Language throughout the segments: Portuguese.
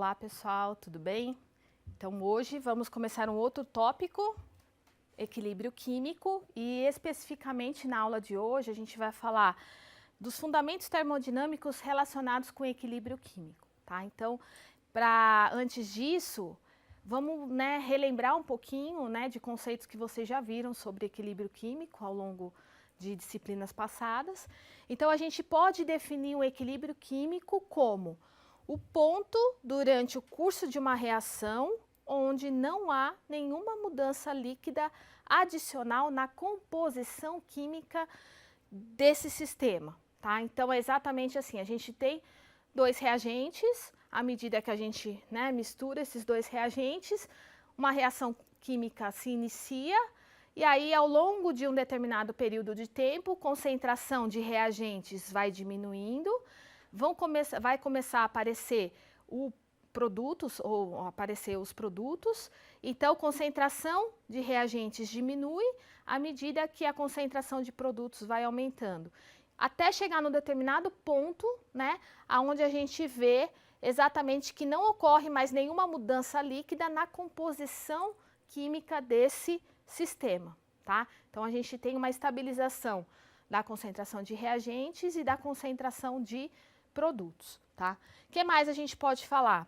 Olá pessoal, tudo bem? Então hoje vamos começar um outro tópico, equilíbrio químico, e especificamente na aula de hoje a gente vai falar dos fundamentos termodinâmicos relacionados com equilíbrio químico, tá? Então, antes disso, vamos relembrar um pouquinho de conceitos que vocês já viram sobre equilíbrio químico ao longo de disciplinas passadas. Então a gente pode definir o equilíbrio químico como o ponto durante o curso de uma reação onde não há nenhuma mudança líquida adicional na composição química desse sistema, tá? Então é exatamente assim, a gente tem dois reagentes, à medida que a gente mistura esses dois reagentes, uma reação química se inicia e aí ao longo de um determinado período de tempo, concentração de reagentes vai diminuindo, vai começar a aparecer os produtos, então concentração de reagentes diminui à medida que a concentração de produtos vai aumentando, até chegar num determinado ponto, onde a gente vê exatamente que não ocorre mais nenhuma mudança líquida na composição química desse sistema, tá? Então a gente tem uma estabilização da concentração de reagentes e da concentração de produtos, tá? O que mais a gente pode falar?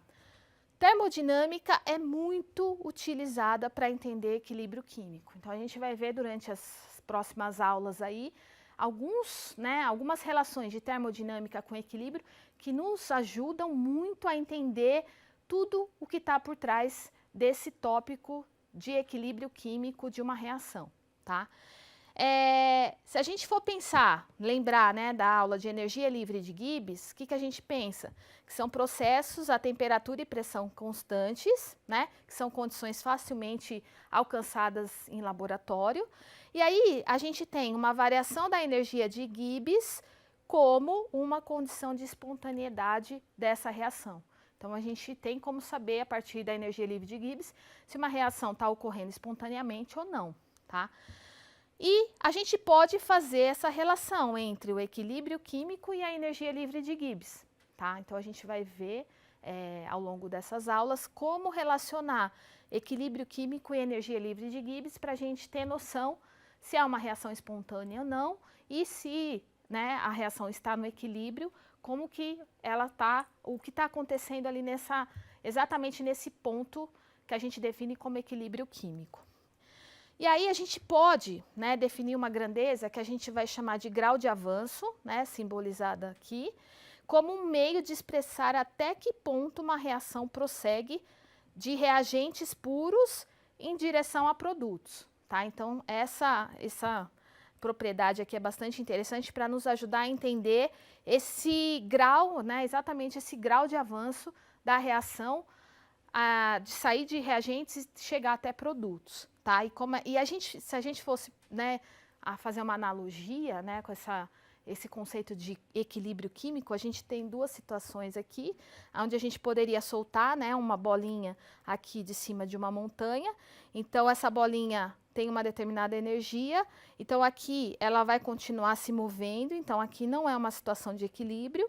Termodinâmica é muito utilizada para entender equilíbrio químico. Então a gente vai ver durante as próximas aulas aí algumas relações de termodinâmica com equilíbrio que nos ajudam muito a entender tudo o que está por trás desse tópico de equilíbrio químico de uma reação, tá? Se a gente for pensar, lembrar da aula de energia livre de Gibbs, o que a gente pensa? Que são processos a temperatura e pressão constantes, que são condições facilmente alcançadas em laboratório. E aí a gente tem uma variação da energia de Gibbs como uma condição de espontaneidade dessa reação. Então a gente tem como saber a partir da energia livre de Gibbs se uma reação está ocorrendo espontaneamente ou não, tá? E a gente pode fazer essa relação entre o equilíbrio químico e a energia livre de Gibbs, tá? Então a gente vai ver ao longo dessas aulas como relacionar equilíbrio químico e energia livre de Gibbs para a gente ter noção se é uma reação espontânea ou não e se a reação está no equilíbrio, como que ela está, o que está acontecendo ali exatamente nesse ponto que a gente define como equilíbrio químico. E aí a gente pode definir uma grandeza que a gente vai chamar de grau de avanço, simbolizada aqui, como um meio de expressar até que ponto uma reação prossegue de reagentes puros em direção a produtos, tá? Então essa propriedade aqui é bastante interessante para nos ajudar a entender esse grau, exatamente esse grau de avanço da reação, de sair de reagentes e chegar até produtos, tá? Se a gente fosse a fazer uma analogia com esse conceito de equilíbrio químico, a gente tem duas situações aqui, onde a gente poderia soltar uma bolinha aqui de cima de uma montanha, então essa bolinha tem uma determinada energia, então aqui ela vai continuar se movendo, então aqui não é uma situação de equilíbrio.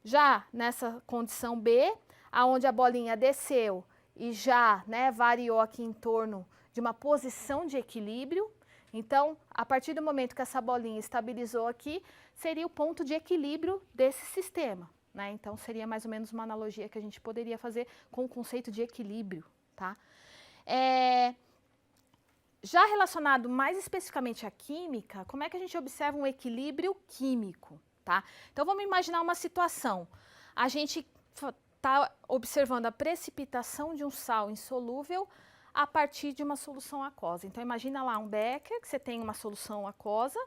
Já nessa condição B, aonde a bolinha desceu e já variou aqui em torno de uma posição de equilíbrio, então a partir do momento que essa bolinha estabilizou aqui, seria o ponto de equilíbrio desse sistema, então seria mais ou menos uma analogia que a gente poderia fazer com o conceito de equilíbrio, tá? Já relacionado mais especificamente à química, como é que a gente observa um equilíbrio químico, tá? Então vamos imaginar uma situação, a gente está observando a precipitação de um sal insolúvel a partir de uma solução aquosa. Então imagina lá um becker, que você tem uma solução aquosa,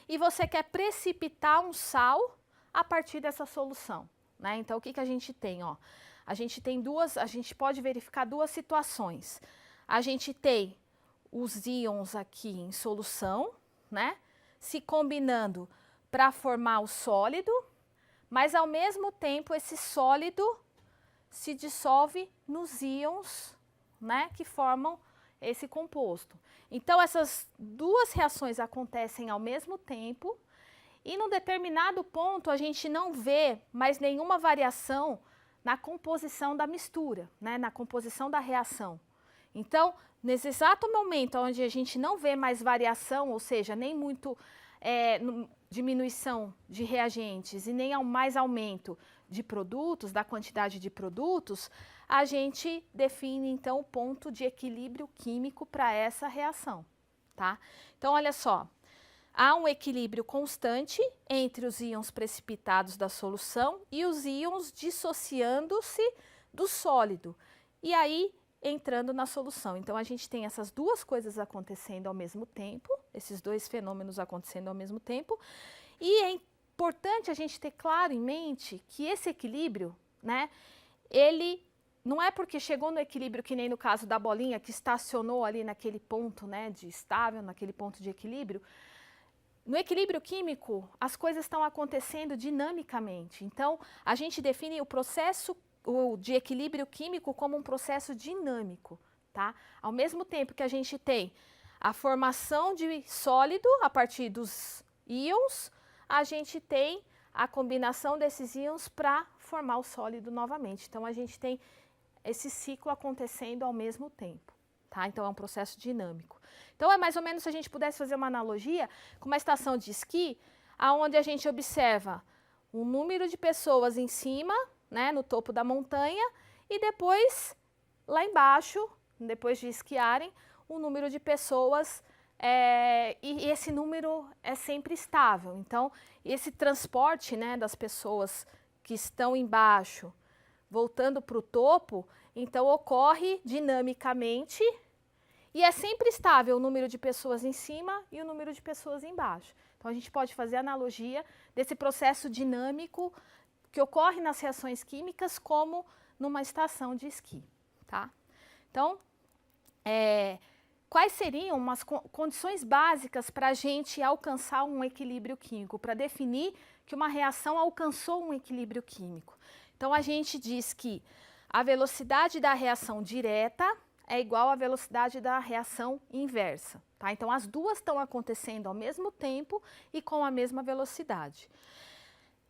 e você quer precipitar um sal a partir dessa solução, Então o que a gente tem, ó? A gente pode verificar duas situações. A gente tem os íons aqui em solução, se combinando para formar o sólido, mas ao mesmo tempo esse sólido se dissolve nos íons, que formam esse composto. Então essas duas reações acontecem ao mesmo tempo e num determinado ponto a gente não vê mais nenhuma variação na composição da mistura, né, na composição da reação. Então, nesse exato momento onde a gente não vê mais variação, ou seja, nem muito diminuição de reagentes e nem mais aumento de produtos, da quantidade de produtos, a gente define então o ponto de equilíbrio químico para essa reação, tá? Então, olha só, há um equilíbrio constante entre os íons precipitados da solução e os íons dissociando-se do sólido, e aí entrando na solução. Então, a gente tem essas duas coisas acontecendo ao mesmo tempo, esses dois fenômenos acontecendo ao mesmo tempo, e é importante a gente ter claro em mente que esse equilíbrio, né, ele não é porque chegou no equilíbrio, que nem no caso da bolinha, que estacionou ali naquele ponto, né, de estável, naquele ponto de equilíbrio. No equilíbrio químico, as coisas estão acontecendo dinamicamente. Então, a gente define o processo de equilíbrio químico como um processo dinâmico, tá? Ao mesmo tempo que a gente tem a formação de sólido a partir dos íons, a gente tem a combinação desses íons para formar o sólido novamente. Então, a gente tem esse ciclo acontecendo ao mesmo tempo, tá? Então, é um processo dinâmico. Então, é mais ou menos se a gente pudesse fazer uma analogia com uma estação de esqui, onde a gente observa um número de pessoas em cima, né, no topo da montanha, e depois, lá embaixo, depois de esquiarem, um número de pessoas, e esse número é sempre estável. Então, esse transporte, né, das pessoas que estão embaixo, voltando para o topo, então ocorre dinamicamente, e é sempre estável o número de pessoas em cima e o número de pessoas embaixo. Então, a gente pode fazer a analogia desse processo dinâmico que ocorre nas reações químicas como numa estação de esqui, tá? Então, quais seriam umas condições básicas para a gente alcançar um equilíbrio químico, para definir que uma reação alcançou um equilíbrio químico? Então, a gente diz que a velocidade da reação direta é igual à velocidade da reação inversa, tá? Então, as duas estão acontecendo ao mesmo tempo e com a mesma velocidade.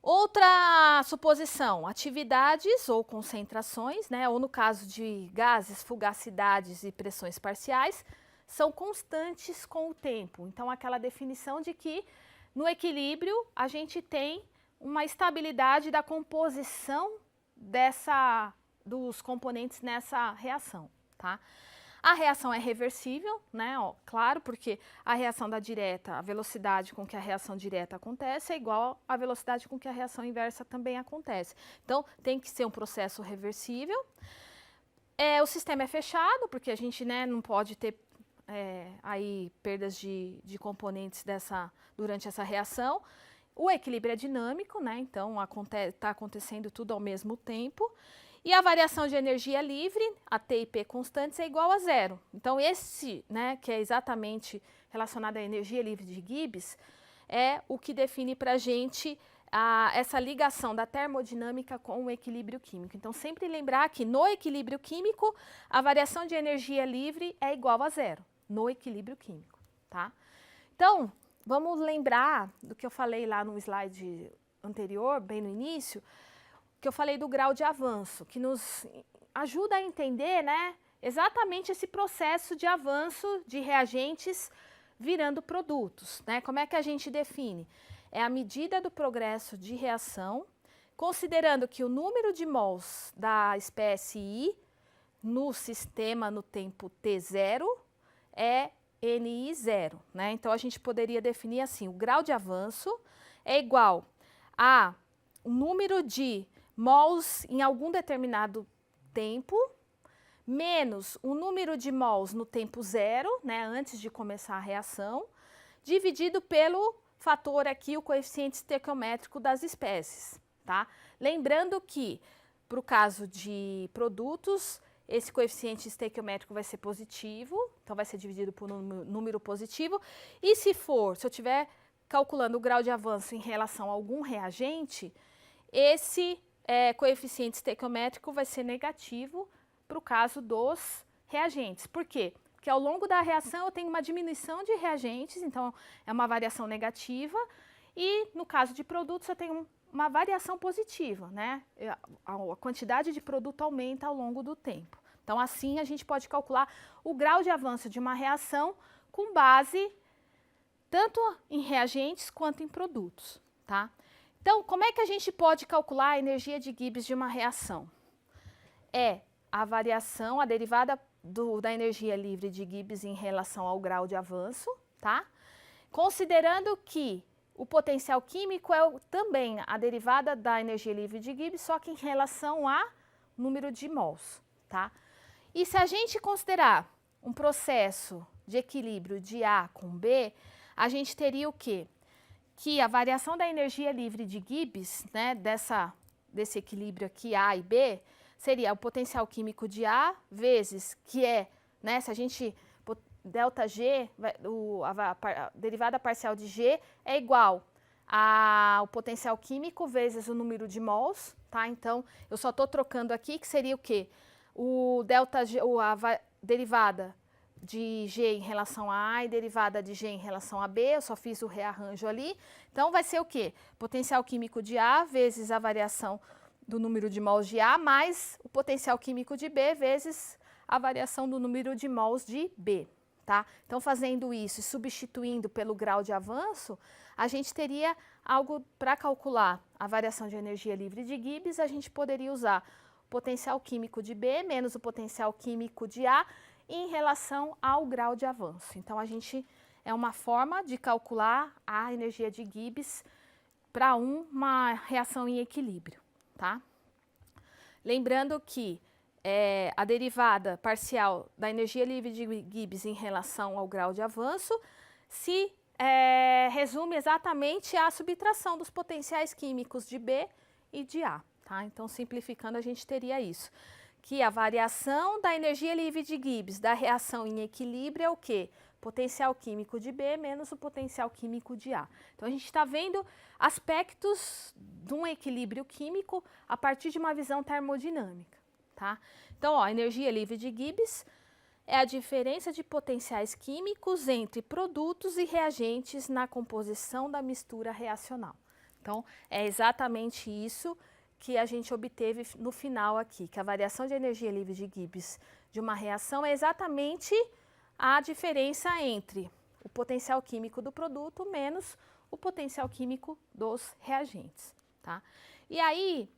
Outra suposição, atividades ou concentrações, né, ou no caso de gases, fugacidades e pressões parciais, são constantes com o tempo. Então, aquela definição de que no equilíbrio a gente tem uma estabilidade da composição dos componentes nessa reação, tá? A reação é reversível, né? Ó, claro, porque a reação da direta, a velocidade com que a reação direta acontece é igual à velocidade com que a reação inversa também acontece. Então, tem que ser um processo reversível. O sistema é fechado, porque a gente, né, não pode ter aí perdas de componentes durante essa reação. O equilíbrio é dinâmico, né? Então, está acontecendo tudo ao mesmo tempo. E a variação de energia livre, a T e P constantes, é igual a zero. Então, esse, né, que é exatamente relacionado à energia livre de Gibbs, é o que define para a gente essa ligação da termodinâmica com o equilíbrio químico. Então, sempre lembrar que no equilíbrio químico, a variação de energia livre é igual a zero, no equilíbrio químico, tá? Então, vamos lembrar do que eu falei lá no slide anterior, bem no início, que eu falei do grau de avanço, que nos ajuda a entender, né, exatamente esse processo de avanço de reagentes virando produtos, né? Como é que a gente define? É a medida do progresso de reação, considerando que o número de mols da espécie I no sistema no tempo T0 é NI0, né? Então, a gente poderia definir assim, o grau de avanço é igual a o número de mols em algum determinado tempo, menos o número de mols no tempo zero, né, antes de começar a reação, dividido pelo fator aqui, o coeficiente estequiométrico das espécies, tá? Lembrando que, para o caso de produtos, esse coeficiente estequiométrico vai ser positivo, então vai ser dividido por um número positivo, e se eu estiver calculando o grau de avanço em relação a algum reagente, esse coeficiente estequiométrico vai ser negativo para o caso dos reagentes. Por quê? Porque ao longo da reação eu tenho uma diminuição de reagentes, então é uma variação negativa, e no caso de produtos eu tenho uma variação positiva, né? A quantidade de produto aumenta ao longo do tempo. Então, assim, a gente pode calcular o grau de avanço de uma reação com base tanto em reagentes quanto em produtos, tá? Então, como é que a gente pode calcular a energia de Gibbs de uma reação? É a variação, a derivada da energia livre de Gibbs em relação ao grau de avanço, tá? Considerando que o potencial químico é também a derivada da energia livre de Gibbs, só que em relação a número de mols, tá? E se a gente considerar um processo de equilíbrio de A com B, a gente teria o quê? Que a variação da energia livre de Gibbs, né, desse equilíbrio aqui A e B, seria o potencial químico de A vezes, que é, né, se a gente, ΔG, a derivada parcial de G é igual ao potencial químico vezes o número de mols, tá? Então, eu só estou trocando aqui, que seria o quê? O ΔG, a derivada de G em relação a A e derivada de G em relação a B, eu só fiz o rearranjo ali. Então, vai ser o quê? Potencial químico de A vezes a variação do número de mols de A, mais o potencial químico de B vezes a variação do número de mols de B, tá? Então, fazendo isso e substituindo pelo grau de avanço, a gente teria algo para calcular a variação de energia livre de Gibbs, a gente poderia usar o potencial químico de B menos o potencial químico de A em relação ao grau de avanço. Então, é uma forma de calcular a energia de Gibbs para uma reação em equilíbrio, tá? Lembrando que a derivada parcial da energia livre de Gibbs em relação ao grau de avanço se resume exatamente à subtração dos potenciais químicos de B e de A, tá? Então, simplificando, a gente teria isso, que a variação da energia livre de Gibbs da reação em equilíbrio é o quê? Potencial químico de B menos o potencial químico de A. Então, a gente está vendo aspectos de um equilíbrio químico a partir de uma visão termodinâmica, tá? Então, ó, a energia livre de Gibbs é a diferença de potenciais químicos entre produtos e reagentes na composição da mistura reacional. Então, é exatamente isso que a gente obteve no final aqui, que a variação de energia livre de Gibbs de uma reação é exatamente a diferença entre o potencial químico do produto menos o potencial químico dos reagentes, tá? E aí,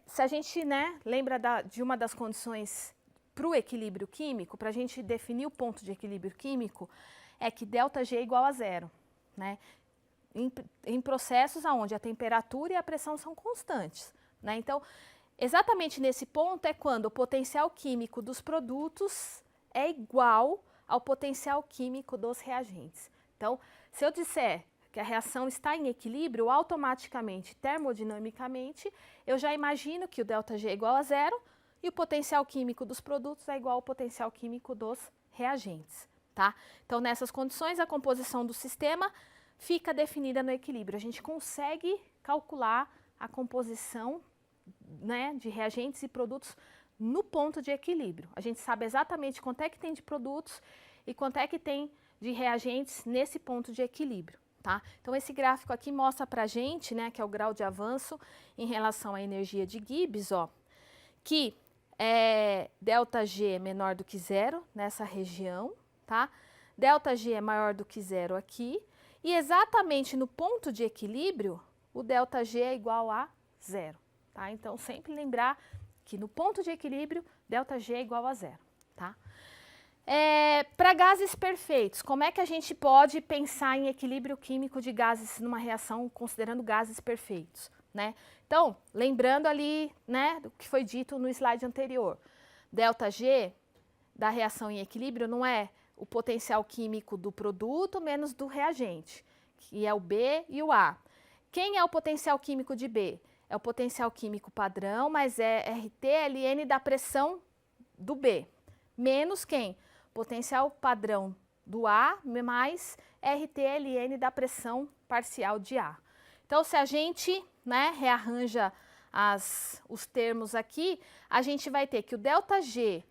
se a gente, né, lembra de uma das condições para o equilíbrio químico, para a gente definir o ponto de equilíbrio químico, é que ΔG é igual a zero, né? Em processos onde a temperatura e a pressão são constantes, né? Então, exatamente nesse ponto é quando o potencial químico dos produtos é igual ao potencial químico dos reagentes. Então, se eu disser que a reação está em equilíbrio, automaticamente, termodinamicamente, eu já imagino que o ΔG é igual a zero e o potencial químico dos produtos é igual ao potencial químico dos reagentes, tá? Então, nessas condições, a composição do sistema fica definida no equilíbrio. A gente consegue calcular a composição, né, de reagentes e produtos no ponto de equilíbrio. A gente sabe exatamente quanto é que tem de produtos e quanto é que tem de reagentes nesse ponto de equilíbrio, tá? Então, esse gráfico aqui mostra pra gente, né, que é o grau de avanço em relação à energia de Gibbs, ó, que ΔG é menor do que zero nessa região, tá? ΔG é maior do que zero aqui. E exatamente no ponto de equilíbrio, o ΔG é igual a zero, tá? Então, sempre lembrar que no ponto de equilíbrio, ΔG é igual a zero, tá? Para gases perfeitos, como é que a gente pode pensar em equilíbrio químico de gases numa reação considerando gases perfeitos, né? Então, lembrando ali, né, do que foi dito no slide anterior, ΔG da reação em equilíbrio não é o potencial químico do produto menos do reagente, que é o B e o A. Quem é o potencial químico de B? É o potencial químico padrão, mas é RT/Ln da pressão do B, menos quem? Potencial padrão do A mais RT/Ln da pressão parcial de A. Então, se a gente, né, rearranja os termos aqui, a gente vai ter que o ΔG,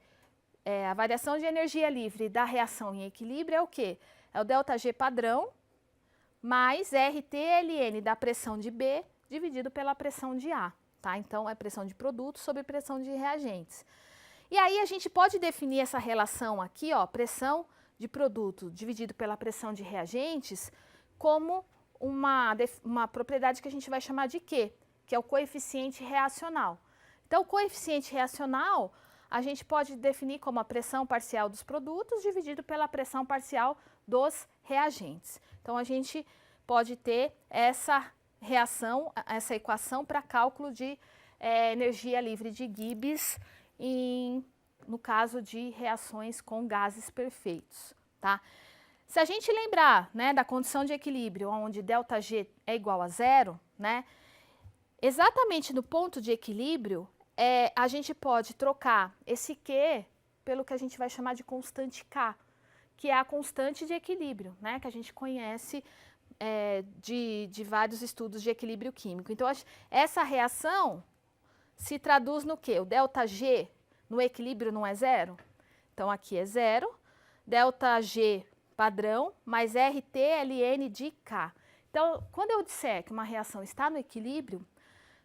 a variação de energia livre da reação em equilíbrio é o quê? É o ΔG padrão mais RT/Ln da pressão de B dividido pela pressão de A, tá? Então, é pressão de produtos sobre pressão de reagentes. E aí, a gente pode definir essa relação aqui, ó, pressão de produto dividido pela pressão de reagentes, como uma propriedade que a gente vai chamar de Q, que é o coeficiente reacional. Então, o coeficiente reacional a gente pode definir como a pressão parcial dos produtos dividido pela pressão parcial dos reagentes. Então, a gente pode ter essa reação, essa equação para cálculo de energia livre de Gibbs no caso de reações com gases perfeitos, tá? Se a gente lembrar, né, da condição de equilíbrio, onde ΔG é igual a zero, né, exatamente no ponto de equilíbrio, a gente pode trocar esse Q pelo que a gente vai chamar de constante K, que é a constante de equilíbrio, né, que a gente conhece de vários estudos de equilíbrio químico. Então, essa reação se traduz no quê? O ΔG no equilíbrio não é zero? Então, aqui é zero, ΔG padrão mais RT ln de K. Então, quando eu disser que uma reação está no equilíbrio,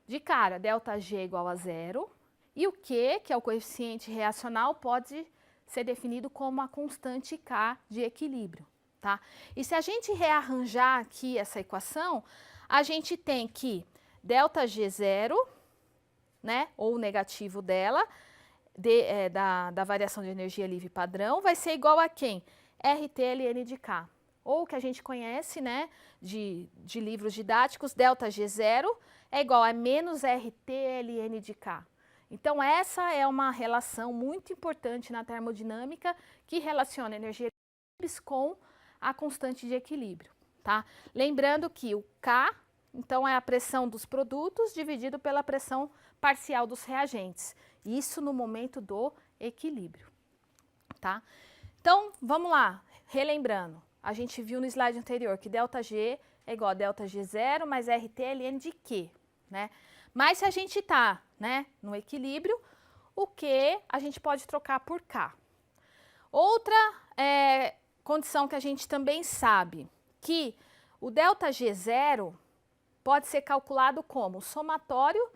de cara, ΔG é igual a zero, e o Q, que é o coeficiente reacional, pode ser definido como a constante K de equilíbrio, tá? E se a gente rearranjar aqui essa equação, a gente tem que ΔG0, né, ou o negativo dela, da variação de energia livre padrão, vai ser igual a quem? RT ln de K. Ou o que a gente conhece, né, de livros didáticos, ΔG0 é igual a menos RT ln de K. Então, essa é uma relação muito importante na termodinâmica que relaciona a energia livre com a constante de equilíbrio, tá? Lembrando que o K, então, é a pressão dos produtos dividido pela pressão parcial dos reagentes. Isso no momento do equilíbrio, tá? Então, vamos lá, relembrando. A gente viu no slide anterior que ΔG é igual a ΔG0 mais RT ln de Q, né? Mas se a gente está, né, no equilíbrio, o Q a gente pode trocar por K. Outra condição que a gente também sabe, que o ΔG0 pode ser calculado como o somatório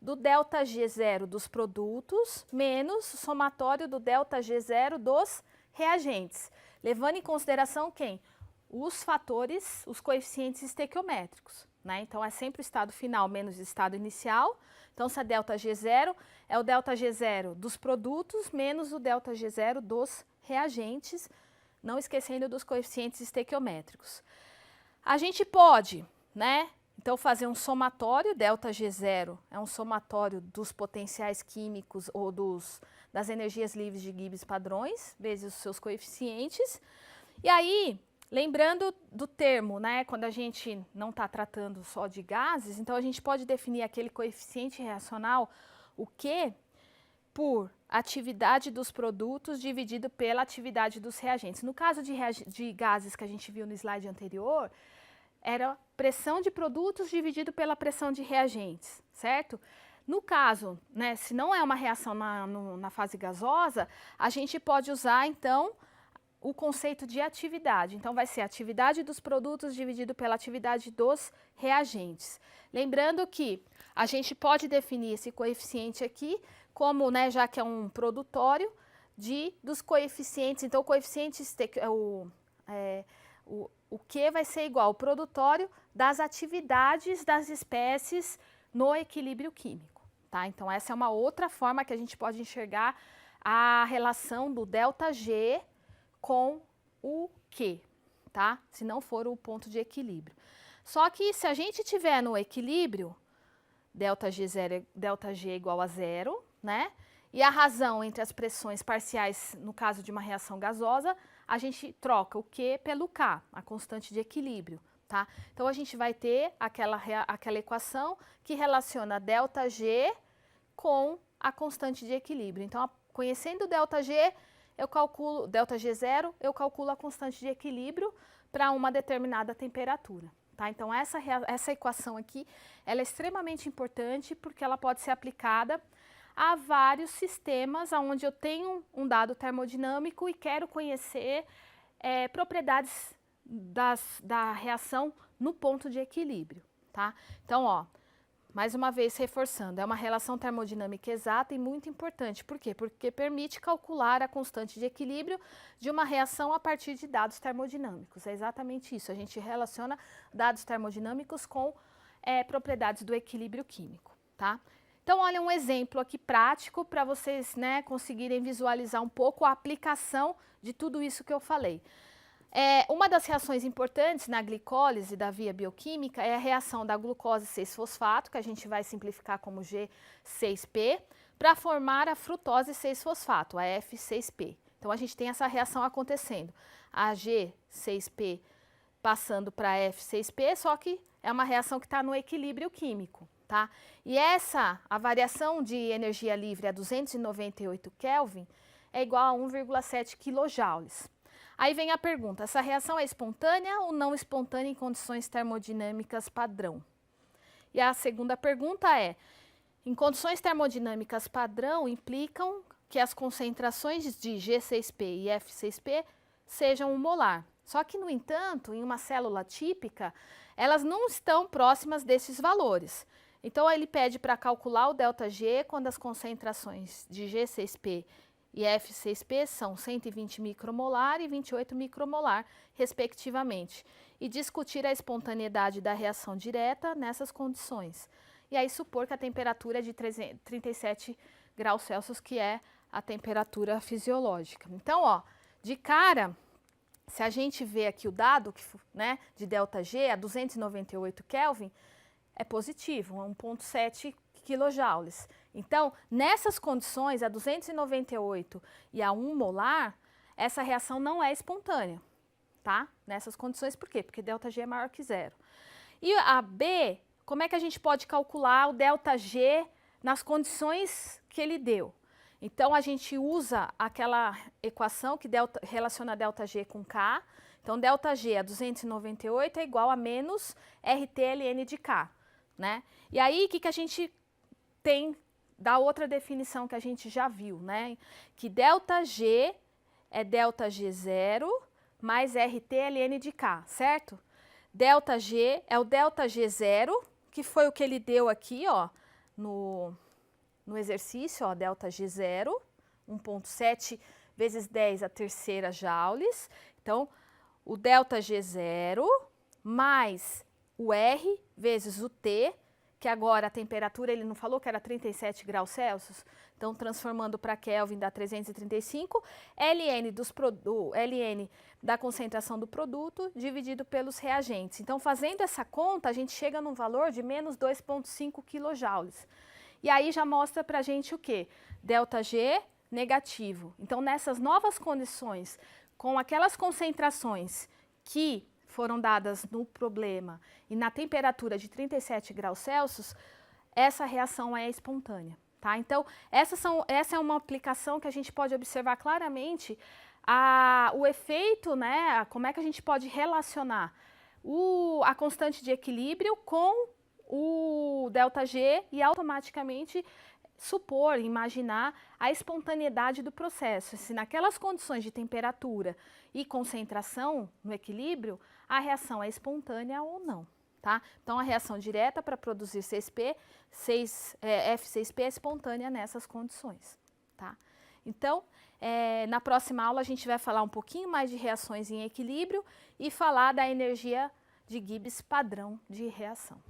do ΔG0 dos produtos menos o somatório do ΔG0 dos reagentes, levando em consideração quem? Os fatores, os coeficientes estequiométricos, né? Então, é sempre o estado final menos o estado inicial. Então, se a ΔG0 é o ΔG0 dos produtos menos o ΔG0 dos reagentes, não esquecendo dos coeficientes estequiométricos. A gente pode, né, então fazer um somatório, ΔG0 é um somatório dos potenciais químicos ou das energias livres de Gibbs padrões, vezes os seus coeficientes. E aí, lembrando do termo, né, quando a gente não está tratando só de gases, então a gente pode definir aquele coeficiente reacional, o Q, por atividade dos produtos dividido pela atividade dos reagentes. No caso de gases que a gente viu no slide anterior, era pressão de produtos dividido pela pressão de reagentes, certo? No caso, né, se não é uma reação na fase gasosa, a gente pode usar, então, o conceito de atividade. Então, vai ser a atividade dos produtos dividido pela atividade dos reagentes. Lembrando que a gente pode definir esse coeficiente aqui como, né, já que é um produtório, dos coeficientes. Então, o coeficiente, o Q vai ser igual ao produtório das atividades das espécies no equilíbrio químico, tá? Então, essa é uma outra forma que a gente pode enxergar a relação do ΔG com o Q, tá? Se não for o ponto de equilíbrio. Só que se a gente tiver no equilíbrio, ΔG é igual a zero, né? E a razão entre as pressões parciais, no caso de uma reação gasosa, a gente troca o Q pelo K, a constante de equilíbrio, tá? Então, a gente vai ter aquela equação que relaciona ΔG com a constante de equilíbrio. Então, conhecendo o ΔG, eu calculo, ΔG0, eu calculo a constante de equilíbrio para uma determinada temperatura, tá? Então, essa equação aqui, ela é extremamente importante porque ela pode ser aplicada a vários sistemas onde eu tenho um dado termodinâmico e quero conhecer propriedades da reação no ponto de equilíbrio, tá? Então, ó, mais uma vez reforçando, é uma relação termodinâmica exata e muito importante. Por quê? Porque permite calcular a constante de equilíbrio de uma reação a partir de dados termodinâmicos. É exatamente isso, a gente relaciona dados termodinâmicos com propriedades do equilíbrio químico, tá? Então, olha um exemplo aqui prático para vocês, né, conseguirem visualizar um pouco a aplicação de tudo isso que eu falei. Uma das reações importantes na glicólise da via bioquímica é a reação da glucose 6-fosfato, que a gente vai simplificar como G6P, para formar a frutose 6-fosfato, a F6P. Então, a gente tem essa reação acontecendo, a G6P passando para a F6P, só que é uma reação que está no equilíbrio químico, tá? E a variação de energia livre a 298 Kelvin é igual a 1,7 kJ. Aí vem a pergunta, essa reação é espontânea ou não espontânea em condições termodinâmicas padrão? E a segunda pergunta é, em condições termodinâmicas padrão implicam que as concentrações de G6P e F6P sejam 1 molar. Só que, no entanto, em uma célula típica, elas não estão próximas desses valores. Então, ele pede para calcular o ΔG quando as concentrações de G6P e F6P são 120 micromolar e 28 micromolar, respectivamente, e discutir a espontaneidade da reação direta nessas condições. E aí supor que a temperatura é de 37 graus Celsius, que é a temperatura fisiológica. Então, ó, de cara, se a gente vê aqui o dado, né, de ΔG a 298 Kelvin, é positivo, 1,7 kJ. Então, nessas condições, a 298 e a 1 molar, essa reação não é espontânea, tá? Nessas condições, por quê? Porque ΔG é maior que zero. E a B, como é que a gente pode calcular o ΔG nas condições que ele deu? Então, a gente usa aquela equação que relaciona ΔG com K. Então, ΔG a 298 é igual a menos RT-ln de K, né? E aí, o que a gente tem da outra definição que a gente já viu, né? Que ΔG é ΔG0 mais RT-ln de K, certo? ΔG é o ΔG0, que foi o que ele deu aqui, ó, no exercício, ó, ΔG0, 1,7 vezes 10 a terceira joules. Então, o ΔG0 mais o R vezes o T, que agora a temperatura, ele não falou que era 37 graus Celsius? Então, transformando para Kelvin dá 335, ln da concentração do produto dividido pelos reagentes. Então, fazendo essa conta, a gente chega num valor de menos 2,5 kJ. E aí já mostra para a gente o quê? ΔG negativo. Então, nessas novas condições, com aquelas concentrações que foram dadas no problema e na temperatura de 37 graus Celsius, essa reação é espontânea, tá? Então, essa é uma aplicação que a gente pode observar claramente o efeito, né? Como é que a gente pode relacionar a constante de equilíbrio com o ΔG e automaticamente supor, imaginar a espontaneidade do processo. Se naquelas condições de temperatura e concentração no equilíbrio, a reação é espontânea ou não, tá? Então, a reação direta para produzir F6P é espontânea nessas condições, tá? Então, na próxima aula a gente vai falar um pouquinho mais de reações em equilíbrio e falar da energia de Gibbs padrão de reação.